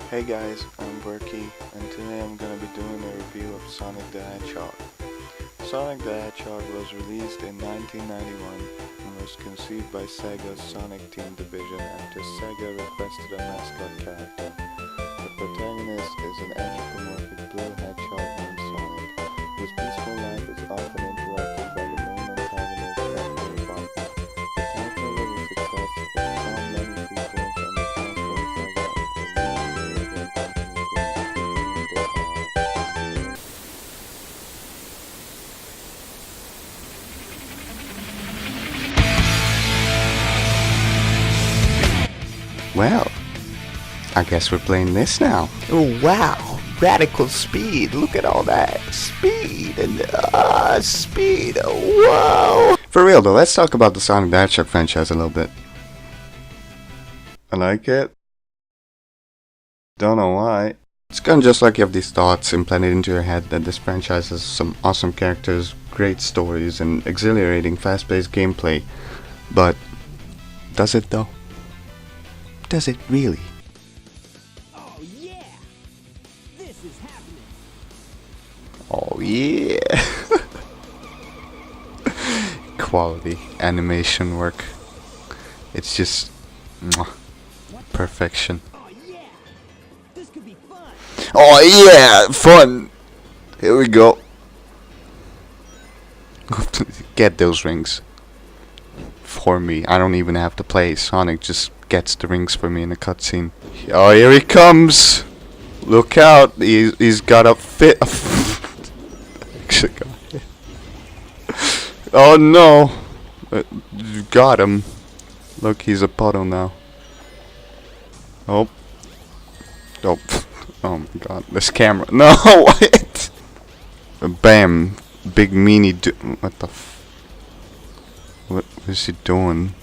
Hey guys, I'm Berkey, and today I'm gonna be doing a review of Sonic the Hedgehog. Sonic the Hedgehog was released in 1991 and was conceived by Sega's Sonic Team division after Sega requested a mascot character. The protagonist is an anthropomorphic blue hedgehog named Sonic, whose peaceful life is often interrupted by the main antagonist, Robotnik. The title was a success, it spawned many sequels, and the console Sega employees Well, I guess we're playing this now. Oh wow, radical speed. Look at all that speed and speed. Whoa. For real though, let's talk about the Sonic the Hedgehog franchise a little bit. I like it. Don't know why. It's kind of just like you have these thoughts implanted into your head that this franchise has some awesome characters, great stories, and exhilarating fast-paced gameplay. But does it though? Does it really? Oh yeah! This is happening! Oh yeah! Quality animation work. It's just mwah, perfection. Oh yeah! This could be fun! Oh yeah! Fun! Here we go. Get those rings. For me. I don't even have to play. Sonic just gets the rings for me in a cutscene. Oh, here he comes! Look out! He's got a fit. Actually got it. Oh no! You got him. Look, he's a puddle now. Oh. Oh. Oh my god. This camera. No! Wait! Bam! Big meanie what the what is he doing?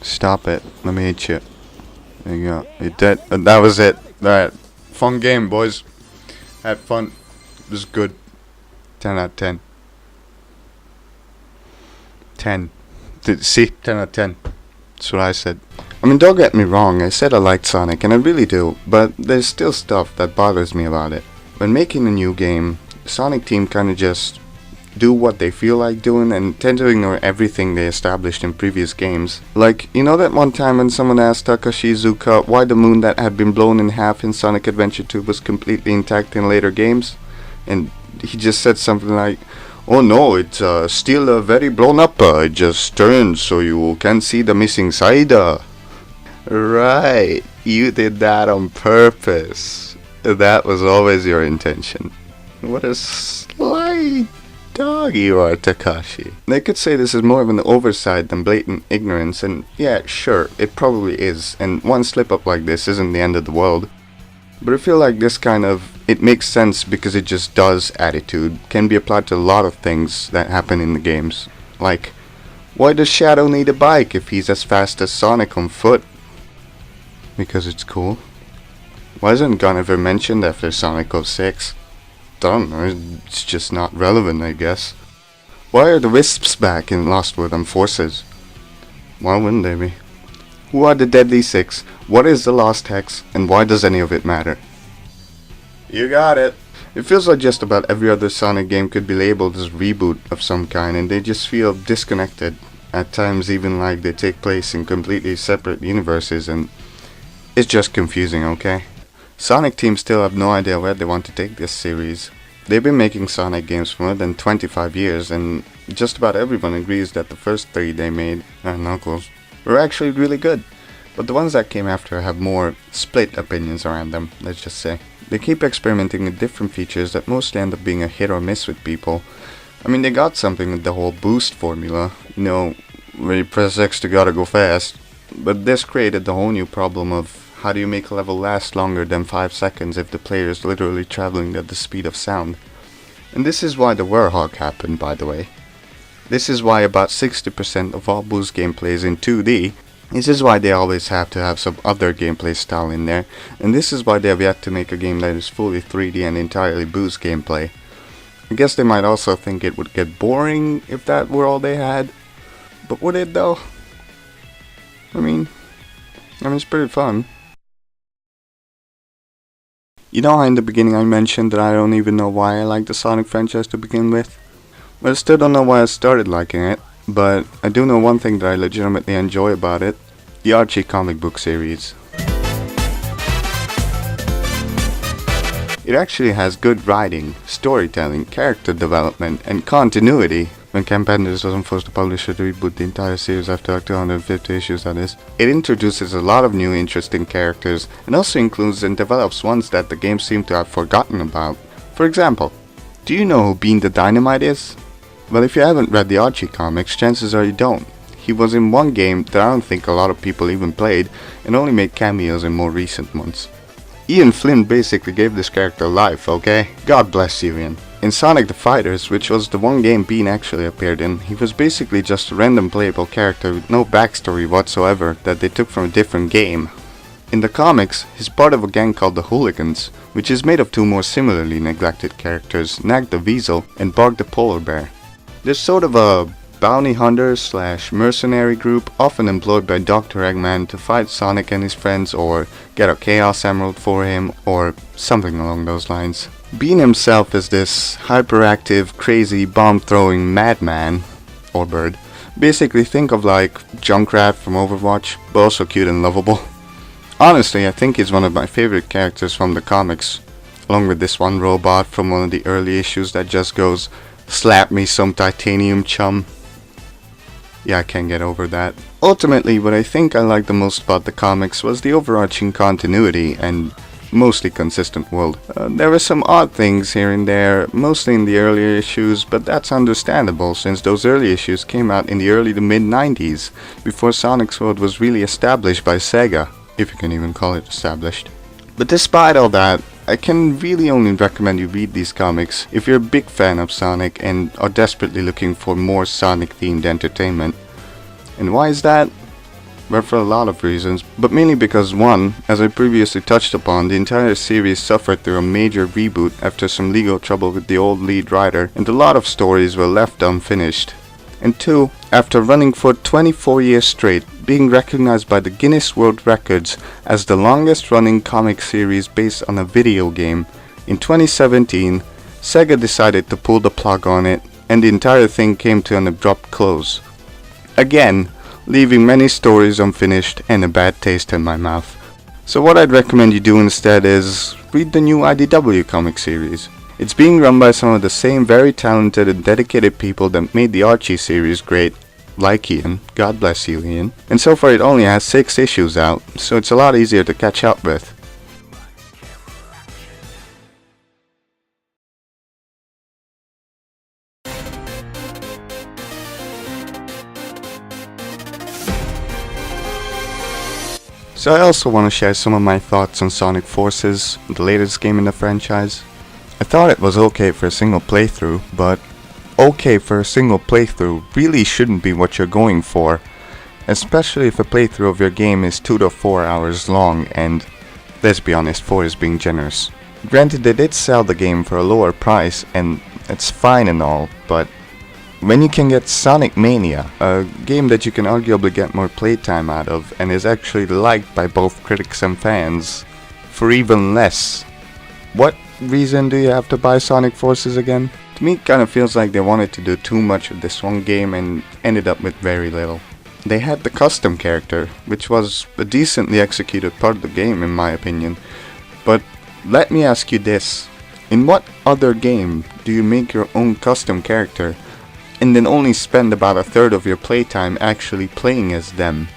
Stop it. Let me hit you. There you go. You dead. That was it. Alright. Fun game, boys. Had fun. It was good. 10 out of 10. 10. See? 10 out of 10. That's what I said. I mean, don't get me wrong. I said I liked Sonic, and I really do. But there's still stuff that bothers me about it. When making a new game, Sonic Team kind of just do what they feel like doing and tend to ignore everything they established in previous games. Like, you know that one time when someone asked Takashi Iizuka why the moon that had been blown in half in Sonic Adventure 2 was completely intact in later games? And he just said something like, "Oh no, it's still very blown up, it just turned so you can't see the missing side." Right, you did that on purpose. That was always your intention. What a sly dog you are, Takashi. They could say this is more of an oversight than blatant ignorance, and yeah, sure, it probably is, and one slip up like this isn't the end of the world. But I feel like this kind of "it makes sense because it just does" attitude can be applied to a lot of things that happen in the games. Like, why does Shadow need a bike if he's as fast as Sonic on foot? Because it's cool. Why isn't Gun ever mentioned after Sonic 06? Don't know, it's just not relevant, I guess. Why are the Wisps back in Lost World and Forces? Why wouldn't they be? Who are the Deadly Six? What is the Lost Hex? And why does any of it matter? You got it! It feels like just about every other Sonic game could be labeled as a reboot of some kind, and they just feel disconnected. At times even like they take place in completely separate universes, and it's just confusing, okay? Sonic Team still have no idea where they want to take this series. They've been making Sonic games for more than 25 years, and just about everyone agrees that the first 3 they made, and Knuckles, were actually really good. But the ones that came after have more split opinions around them, let's just say. They keep experimenting with different features that mostly end up being a hit or miss with people. I mean, they got something with the whole boost formula, you know, where you press X to gotta go fast. But this created the whole new problem of how do you make a level last longer than 5 seconds if the player is literally traveling at the speed of sound? And this is why the Warhog happened, by the way. This is why about 60% of all boost gameplay is in 2D. This is why they always have to have some other gameplay style in there. And this is why they have yet to make a game that is fully 3D and entirely boost gameplay. I guess they might also think it would get boring if that were all they had. But would it though? I mean, it's pretty fun. You know how in the beginning I mentioned that I don't even know why I like the Sonic franchise to begin with? Well, I still don't know why I started liking it, but I do know one thing that I legitimately enjoy about it: the Archie comic book series. It actually has good writing, storytelling, character development, and continuity. When Ken Penders wasn't forced to publish or to reboot the entire series after like 250 issues, that is. It introduces a lot of new interesting characters, and also includes and develops ones that the game seemed to have forgotten about. For example, do you know who Bean the Dynamite is? Well, if you haven't read the Archie comics, chances are you don't. He was in one game that I don't think a lot of people even played, and only made cameos in more recent ones. Ian Flynn basically gave this character life, okay? God bless you, Ian. In Sonic the Fighters, which was the one game Bean actually appeared in, he was basically just a random playable character with no backstory whatsoever that they took from a different game. In the comics, he's part of a gang called the Hooligans, which is made of two more similarly neglected characters, Nag the Weasel and Bark the Polar Bear. They're sort of a bounty hunter / mercenary group often employed by Dr. Eggman to fight Sonic and his friends or get a Chaos Emerald for him or something along those lines. Bean himself is this hyperactive, crazy, bomb-throwing madman, or bird. Basically think of like Junkrat from Overwatch, but also cute and lovable. Honestly, I think he's one of my favorite characters from the comics, along with this one robot from one of the early issues that just goes, "Slap me some titanium, chum." Yeah, I can't get over that. Ultimately, what I think I liked the most about the comics was the overarching continuity and mostly consistent world. There were some odd things here and there, mostly in the earlier issues, but that's understandable since those early issues came out in the early to mid-90s, before Sonic's world was really established by Sega, if you can even call it established. But despite all that, I can really only recommend you read these comics if you're a big fan of Sonic and are desperately looking for more Sonic-themed entertainment. And why is that? Well, for a lot of reasons, but mainly because one, as I previously touched upon, the entire series suffered through a major reboot after some legal trouble with the old lead writer, and a lot of stories were left unfinished. And two, after running for 24 years straight, being recognized by the Guinness World Records as the longest running comic series based on a video game, in 2017, Sega decided to pull the plug on it, and the entire thing came to an abrupt close. Again, leaving many stories unfinished and a bad taste in my mouth. So what I'd recommend you do instead is read the new IDW comic series. It's being run by some of the same very talented and dedicated people that made the Archie series great, like Ian, God bless you Ian, and so far it only has 6 issues out, so it's a lot easier to catch up with. So I also want to share some of my thoughts on Sonic Forces, the latest game in the franchise. I thought it was okay for a single playthrough, but okay for a single playthrough really shouldn't be what you're going for, especially if a playthrough of your game is 2 to 4 hours long, and let's be honest, 4 is being generous. Granted, they did sell the game for a lower price, and it's fine and all, but when you can get Sonic Mania, a game that you can arguably get more playtime out of and is actually liked by both critics and fans, for even less, what reason do you have to buy Sonic Forces again? To me it kinda feels like they wanted to do too much with this one game and ended up with very little. They had the custom character, which was a decently executed part of the game in my opinion, but let me ask you this, in what other game do you make your own custom character and then only spend about a third of your playtime actually playing as them?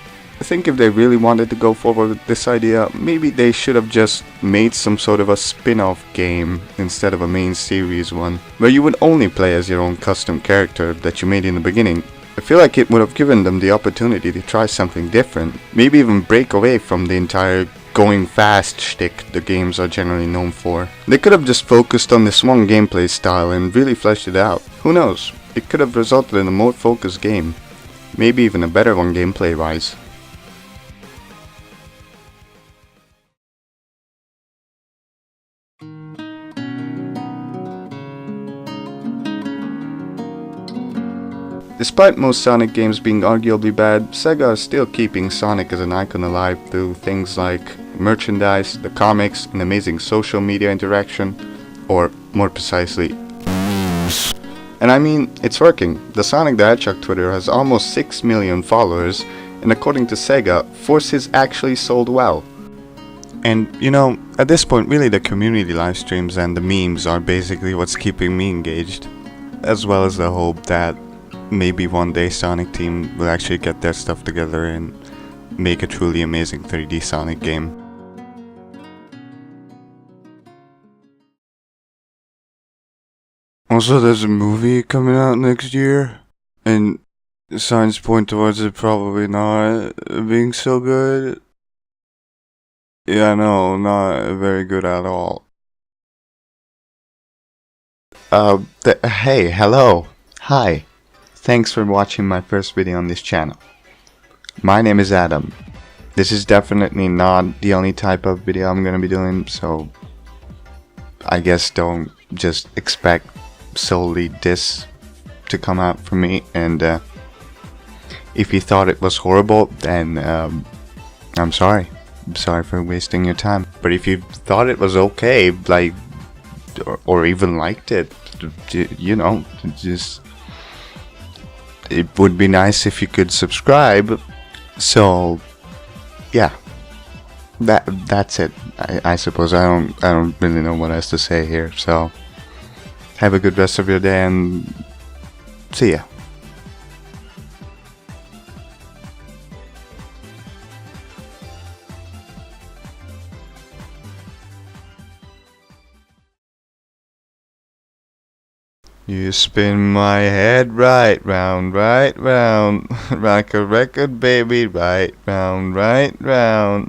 I think if they really wanted to go forward with this idea, maybe they should have just made some sort of a spin-off game instead of a main series one, where you would only play as your own custom character that you made in the beginning. I feel like it would have given them the opportunity to try something different, maybe even break away from the entire going fast shtick the games are generally known for. They could have just focused on this one gameplay style and really fleshed it out. Who knows? It could have resulted in a more focused game, maybe even a better one gameplay-wise. Despite most Sonic games being arguably bad, Sega is still keeping Sonic as an icon alive through things like merchandise, the comics, and amazing social media interaction, or more precisely. And I mean, it's working. The Sonic the Hedgehog Twitter has almost 6 million followers, and according to Sega, Forces actually sold well. And you know, at this point, really the community live streams and the memes are basically what's keeping me engaged, as well as the hope that maybe one day Sonic Team will actually get their stuff together and make a truly amazing 3D Sonic game. Also, there's a movie coming out next year, and signs point towards it probably not being so good. Yeah, no, not very good at all. Hey, hello. Hi. Thanks for watching my first video on this channel. My name is Adam. This is definitely not the only type of video I'm gonna be doing, so I guess don't just expect solely this to come out from me. And if you thought it was horrible, then I'm sorry. I'm sorry for wasting your time. But if you thought it was okay, like, or even liked it, you know, just, it would be nice if you could subscribe. So yeah, that's it. I suppose I don't really know what else to say here. So have a good rest of your day and see ya. You spin my head right round, like a record, baby, right round, right round.